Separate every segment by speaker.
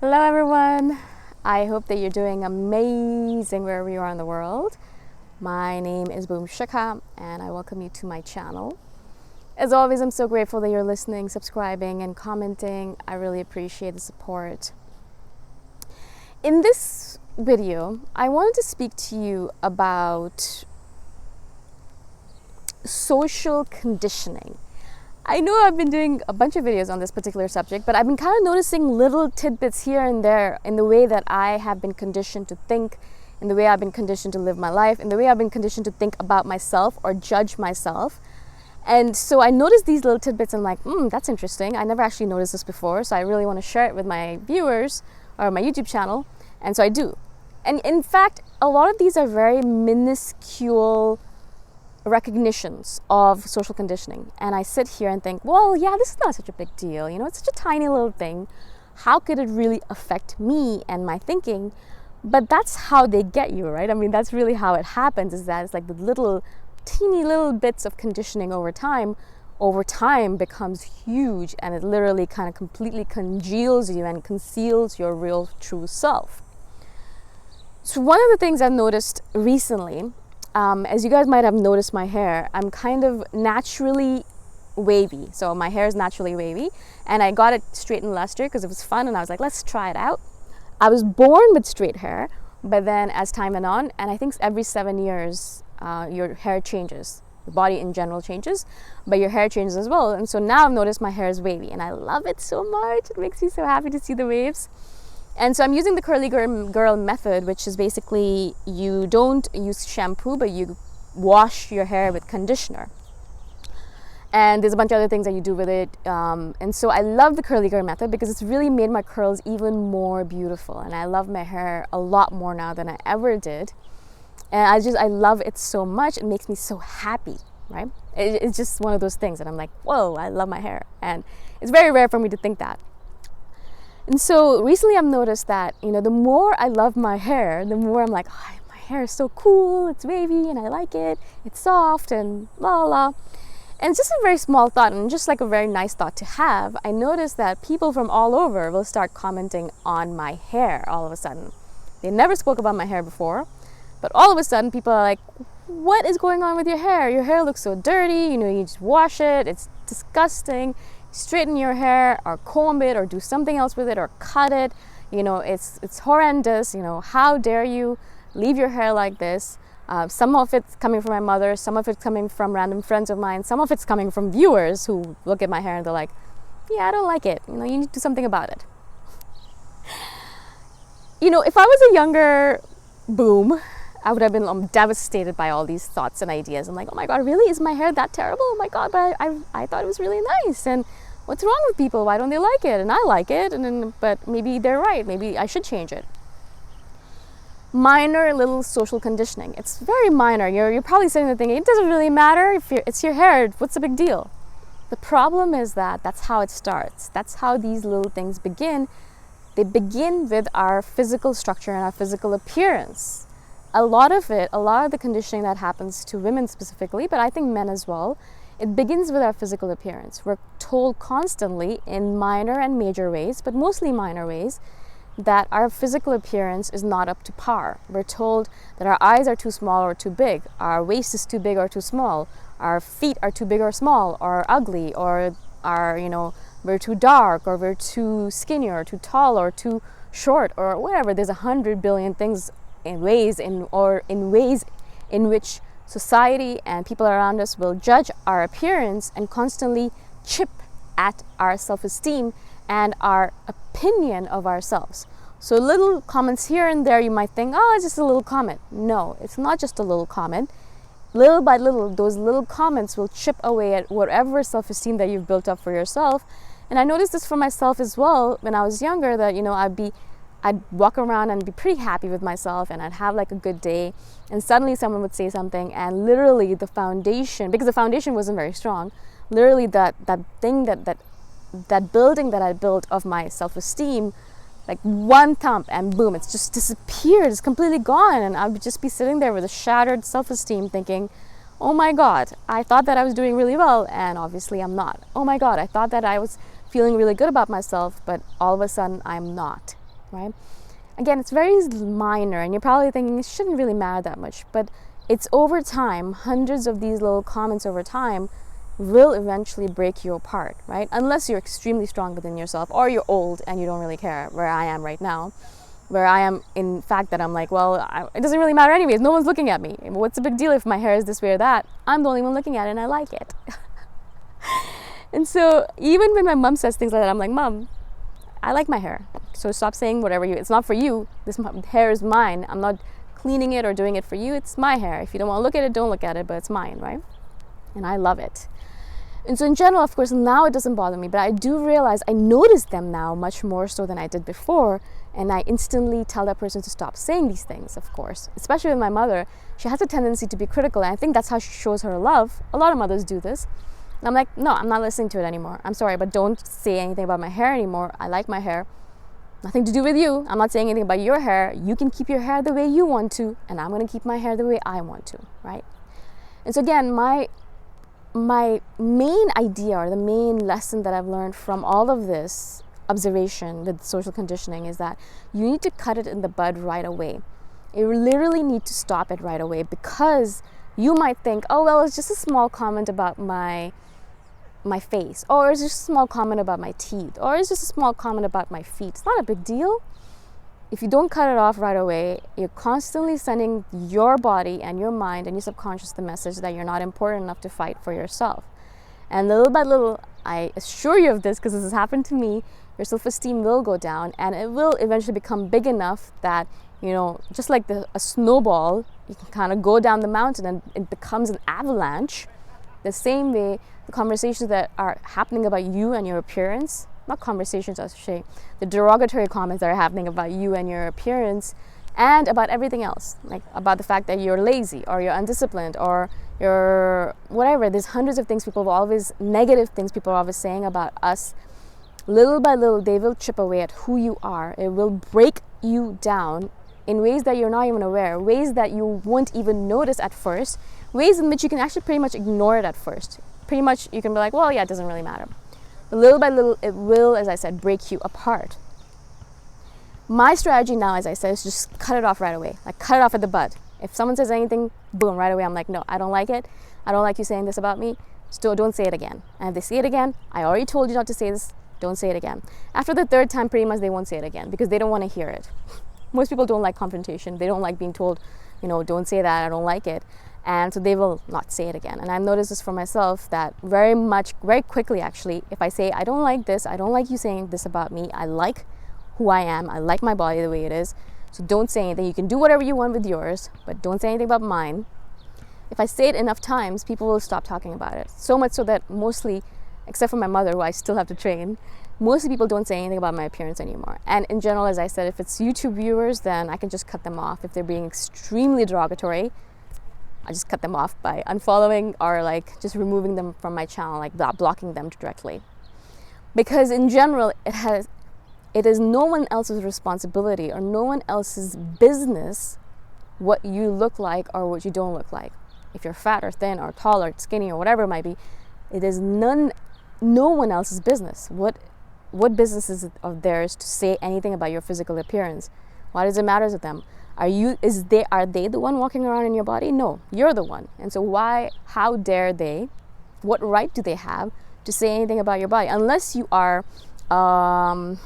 Speaker 1: Hello everyone, I hope that you're doing amazing wherever you are in the world. My name is Shikha and I welcome you to my channel. As always, I'm so grateful that you're listening, subscribing and commenting. I really appreciate the support. In this video, I wanted to speak to you about social conditioning. I know I've been doing a bunch of videos on this particular subject, but I've been kind of noticing little tidbits here and there in the way that I have been conditioned to think, in the way I've been conditioned to live my life, in the way I've been conditioned to think about myself or judge myself. And so I noticed these little tidbits and I'm like, that's interesting. I never actually noticed this before, so I really want to share it with my viewers or my YouTube channel. And so I do. And in fact, a lot of these are very minuscule recognitions of social conditioning, and I sit here and think, well, yeah, this is not such a big deal, it's such a tiny little thing. How could it really affect me and my thinking? But that's how they get you, right? I mean, that's really how it happens, is that it's like the little teeny little bits of conditioning over time becomes huge, and it literally kind of completely congeals you and conceals your real true self. So one of the things I've noticed recently, as you guys might have noticed my hair, I'm kind of naturally wavy. So my hair is naturally wavy, and I got it straightened last year because it was fun and I was like, let's try it out. I was born with straight hair, but then as time went on, and I think every 7 years your hair changes. The body in general changes, but your hair changes as well. And so now I've noticed my hair is wavy and I love it so much. It makes me so happy to see the waves. And so I'm using the curly girl method, which is basically you don't use shampoo, but you wash your hair with conditioner. And there's a bunch of other things that you do with it. And so I love the curly girl method because it's really made my curls even more beautiful. And I love my hair a lot more now than I ever did. And I love it so much. It makes me so happy, right? It's just one of those things that I'm like, whoa, I love my hair. And it's very rare for me to think that. And so recently I've noticed that, the more I love my hair, the more I'm like, oh, my hair is so cool, it's wavy and I like it, it's soft and la la la. And it's just a very small thought and just like a very nice thought to have. I noticed that people from all over will start commenting on my hair all of a sudden. They never spoke about my hair before, but all of a sudden people are like, what is going on with your hair? Your hair looks so dirty, you just wash it, it's disgusting. Straighten your hair or comb it or do something else with it or cut it. It's horrendous. How dare you leave your hair like this? Some of it's coming from my mother, some of it's coming from random friends of mine, some of it's coming from viewers who look at my hair and they're like, yeah, I don't like it. You need to do something about it. If I was a younger boom, I would have been devastated by all these thoughts and ideas. I'm like, oh my God, really? Is my hair that terrible? Oh my God, but I thought it was really nice. And what's wrong with people? Why don't they like it? And I like it. But maybe they're right. Maybe I should change it. Minor little social conditioning. It's very minor. You're probably sitting there thinking, it doesn't really matter. If it's your hair, what's the big deal? The problem is that that's how it starts. That's how these little things begin. They begin with our physical structure and our physical appearance. A lot of the conditioning that happens to women specifically, but I think men as well, it begins with our physical appearance. We're told constantly in minor and major ways, but mostly minor ways, that our physical appearance is not up to par. We're told that our eyes are too small or too big, our waist is too big or too small, our feet are too big or small or ugly, or we're too dark, or we're too skinny or too tall or too short or whatever. There's 100 billion things in ways in which society and people around us will judge our appearance and constantly chip at our self-esteem and our opinion of ourselves. So little comments here and there, you might think, oh, it's just a little comment. No, it's not just a little comment. Little by little, those little comments will chip away at whatever self-esteem that you've built up for yourself. And I noticed this for myself as well when I was younger, that I'd walk around and be pretty happy with myself and I'd have like a good day, and suddenly someone would say something and literally the foundation, because the foundation wasn't very strong, literally that building that I built of my self-esteem, like one thump and boom, it's just disappeared, it's completely gone. And I would just be sitting there with a shattered self-esteem thinking, oh my God, I thought that I was doing really well and obviously I'm not. Oh my God, I thought that I was feeling really good about myself, but all of a sudden I'm not. right? Again, it's very minor, and you're probably thinking it shouldn't really matter that much, but it's over time, hundreds of these little comments over time will eventually break you apart, right? Unless you're extremely strong within yourself, or you're old and you don't really care, where I am right now, where I am in fact that I'm like, well, it doesn't really matter anyways, no one's looking at me. What's the big deal if my hair is this way or that? I'm the only one looking at it and I like it. And so even when my mom says things like that, I'm like, Mom, I like my hair, so stop saying whatever it's not for you. This hair is mine. I'm not cleaning it or doing it for you. It's my hair. If you don't want to look at it, don't look at it, but it's mine, right? And I love it. And so in general, of course, now it doesn't bother me, but I do realize I notice them now much more so than I did before, and I instantly tell that person to stop saying these things, of course. Especially with my mother, she has a tendency to be critical, and I think that's how she shows her love. A lot of mothers do this. And I'm like, no, I'm not listening to it anymore. I'm sorry, but don't say anything about my hair anymore. I like my hair. Nothing to do with you. I'm not saying anything about your hair. You can keep your hair the way you want to, and I'm going to keep my hair the way I want to, right? And so again, my main idea, or the main lesson that I've learned from all of this observation with social conditioning, is that you need to cut it in the bud right away. You literally need to stop it right away, because you might think, oh, well, it's just a small comment about my face, or it's just a small comment about my teeth, or it's just a small comment about my feet. It's not a big deal. If you don't cut it off right away, you're constantly sending your body and your mind and your subconscious the message that you're not important enough to fight for yourself. And little by little, I assure you of this because this has happened to me, your self-esteem will go down, and it will eventually become big enough that, you know, just like a snowball, you can kind of go down the mountain and it becomes an avalanche. The same way, the conversations that are happening about you and your appearance, not conversations, I should say, the derogatory comments that are happening about you and your appearance, and about everything else, like about the fact that you're lazy or you're undisciplined or you're whatever. There's hundreds of things negative things people are always saying about us. Little by little, they will chip away at who you are. It will break you down in ways that you're not even aware, ways that you won't even notice at first, ways in which you can actually pretty much ignore it at first. Pretty much you can be like, well, yeah, it doesn't really matter. But little by little, it will, as I said, break you apart. My strategy now, as I said, is just cut it off right away. Like, cut it off at the bud. If someone says anything, boom, right away, I'm like, no, I don't like it. I don't like you saying this about me. Still, don't say it again. And if they say it again, I already told you not to say this, don't say it again. After the third time, pretty much they won't say it again because they don't want to hear it. Most people don't like confrontation. They don't like being told, you know, don't say that, I don't like it. And so they will not say it again. And I've noticed this for myself, that very quickly actually, if I say, I don't like this, I don't like you saying this about me, I like who I am, I like my body the way it is, so don't say anything. You can do whatever you want with yours, but don't say anything about mine. If I say it enough times, people will stop talking about it. So much so that mostly, except for my mother, who I still have to train, mostly people don't say anything about my appearance anymore. And in general, as I said, if it's YouTube viewers, then I can just cut them off. If they're being extremely derogatory, I just cut them off by unfollowing or like just removing them from my channel, like blocking them directly. Because in general, it is no one else's responsibility or no one else's business what you look like or what you don't look like. If you're fat or thin or tall or skinny or whatever it might be, it is no one else's business. What business is it of theirs to say anything about your physical appearance? Why does it matter to them? Are they the one walking around in your body? No, you're the one. And so how dare they, what right do they have to say anything about your body? Unless you are, I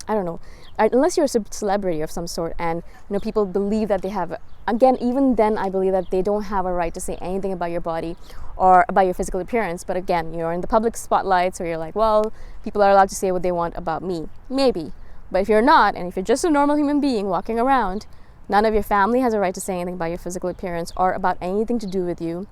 Speaker 1: don't know, unless you're a celebrity of some sort and, you know, people believe that they have, again, even then I believe that they don't have a right to say anything about your body or about your physical appearance. But again, you're in the public spotlight, so you're like, well, people are allowed to say what they want about me. Maybe. But if you're not, and if you're just a normal human being walking around, none of your family has a right to say anything about your physical appearance or about anything to do with you,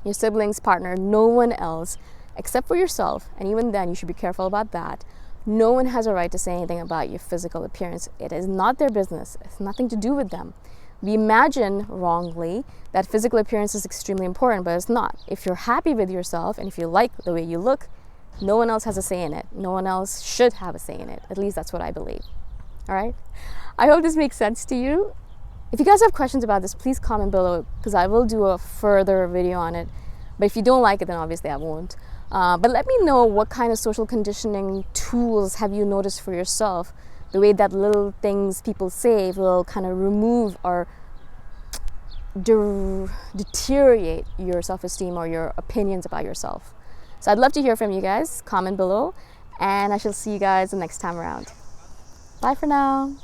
Speaker 1: your siblings, partner, no one else, except for yourself. And even then, you should be careful about that. No one has a right to say anything about your physical appearance. It is not their business. It's nothing to do with them. We imagine wrongly that physical appearance is extremely important, but it's not. If you're happy with yourself and if you like the way you look, no one else has a say in it. No one else should have a say in it. At least that's what I believe. All right? I hope this makes sense to you. If you guys have questions about this, please comment below because I will do a further video on it. But if you don't like it, then obviously I won't. But let me know what kind of social conditioning tools have you noticed for yourself the way that little things people say will kind of remove or deteriorate your self-esteem or your opinions about yourself. So I'd love to hear from you guys. Comment below, and I shall see you guys the next time around. Bye for now.